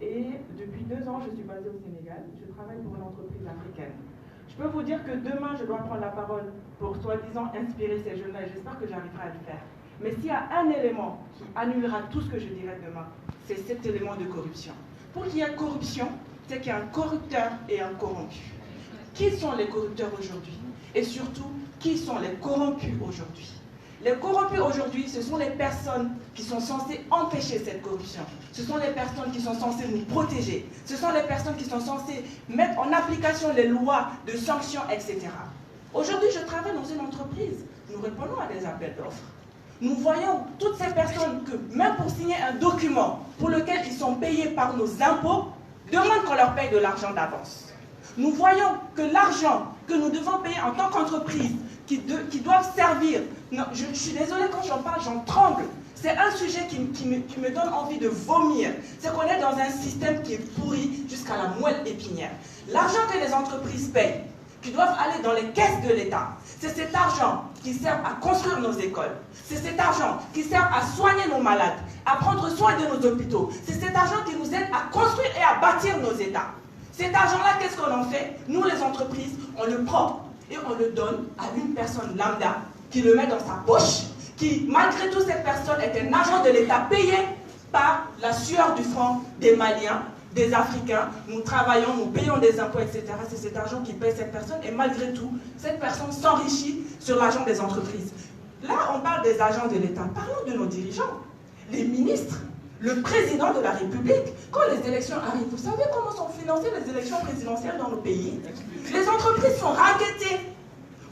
et depuis 2 ans, je suis basée au Sénégal. Je travaille pour une entreprise africaine. Je peux vous dire que demain, je dois prendre la parole pour soi-disant inspirer ces jeunes-là, et j'espère que j'arriverai à le faire. Mais s'il y a un élément qui annulera tout ce que je dirai demain, c'est cet élément de corruption. Pour qu'il y ait corruption, c'est qu'il y a un corrupteur et un corrompu. Qui sont les corrupteurs aujourd'hui? Et surtout, qui sont les corrompus aujourd'hui? Les corrompus aujourd'hui, ce sont les personnes qui sont censées empêcher cette corruption. Ce sont les personnes qui sont censées nous protéger. Ce sont les personnes qui sont censées mettre en application les lois de sanctions, etc. Aujourd'hui, je travaille dans une entreprise. Nous répondons à des appels d'offres. Nous voyons toutes ces personnes que, même pour signer un document pour lequel ils sont payés par nos impôts, demandent qu'on leur paye de l'argent d'avance. Nous voyons que l'argent que nous devons payer en tant qu'entreprise, qui doivent servir, non, je suis désolée quand j'en parle, j'en tremble. C'est un sujet qui me donne envie de vomir. C'est qu'on est dans un système qui est pourri jusqu'à la moelle épinière. L'argent que les entreprises payent, qui doivent aller dans les caisses de l'État, c'est cet argent qui sert à construire nos écoles. C'est cet argent qui sert à soigner nos malades, à prendre soin de nos hôpitaux. C'est cet argent qui nous aide à construire et à bâtir nos États. Cet argent-là, qu'est-ce qu'on en fait? Nous, les entreprises, on le prend et on le donne à une personne lambda qui le met dans sa poche, qui, malgré tout, cette personne est un agent de l'État payé par la sueur du front des Maliens, des Africains. Nous travaillons, nous payons des impôts, etc. C'est cet argent qui paye cette personne et malgré tout, cette personne s'enrichit sur l'argent des entreprises. Là, on parle des agents de l'État. Parlons de nos dirigeants, les ministres, le président de la République. Quand les élections arrivent, vous savez comment sont financées les élections présidentielles dans nos pays? Les entreprises sont racketées.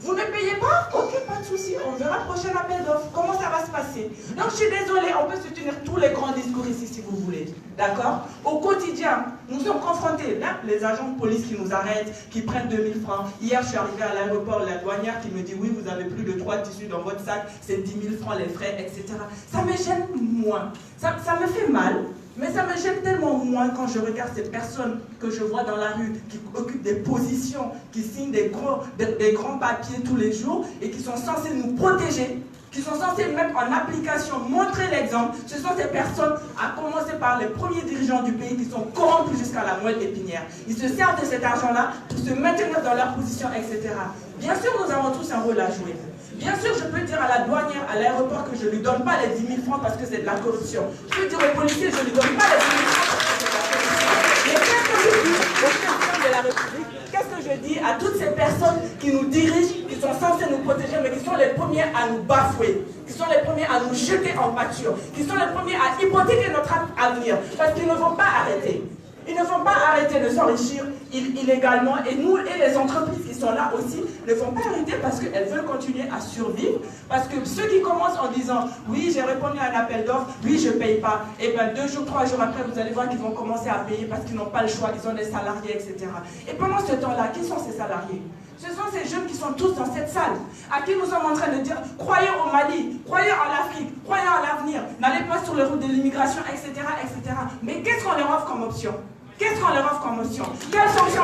Vous ne payez pas? Ok, pas de souci, on verra le prochain appel d'offres. Comment ça va se passer? Donc je suis désolée, on peut se tenir tous les grands discours ici si vous voulez. D'accord? Au quotidien, nous sommes confrontés. Là, les agents de police qui nous arrêtent, qui prennent 2000 francs. Hier, je suis arrivée à l'aéroport, la douanière qui me dit oui, vous avez plus de 3 tissus dans votre sac, c'est 10 000 francs les frais, etc. Ça me gêne moins. Ça me fait mal. Mais ça me gêne tellement moins quand je regarde ces personnes que je vois dans la rue, qui occupent des positions, qui signent des grands papiers tous les jours et qui sont censés nous protéger, qui sont censés mettre en application, montrer l'exemple. Ce sont ces personnes, à commencer par les premiers dirigeants du pays, qui sont corrompus jusqu'à la moelle épinière. Ils se servent de cet argent-là pour se maintenir dans leur position, etc. Bien sûr, nous avons tous un rôle à jouer. Bien sûr, je peux dire à la douanière, à l'aéroport, que je ne lui donne pas les 10 000 francs parce que c'est de la corruption. Je peux dire au policier, je ne lui donne pas les 10 000 francs parce que c'est de la corruption. Mais qu'est-ce que je dis au président de la République? Qu'est-ce que je dis à toutes ces personnes qui nous dirigent, qui sont censées nous protéger, mais qui sont les premiers à nous bafouer, qui sont les premiers à nous jeter en pâture, qui sont les premiers à hypothéquer notre avenir, parce qu'ils ne vont pas arrêter. Ils ne vont pas arrêter de s'enrichir illégalement et nous et les entreprises qui sont là aussi ne vont pas arrêter parce qu'elles veulent continuer à survivre. Parce que ceux qui commencent en disant oui, j'ai répondu à un appel d'offres, oui, je ne paye pas, et bien 2 jours, 3 jours après, vous allez voir qu'ils vont commencer à payer parce qu'ils n'ont pas le choix, ils ont des salariés, etc. Et pendant ce temps-là, qui sont ces salariés? Ce sont ces jeunes qui sont tous dans cette salle, à qui nous sommes en train de dire croyez au Mali, croyez en l'Afrique, croyez en l'avenir, n'allez pas sur les routes de l'immigration, etc., etc. Mais qu'est-ce qu'on leur offre comme option? Qu'est-ce qu'on leur offre comme option? Quelle sanction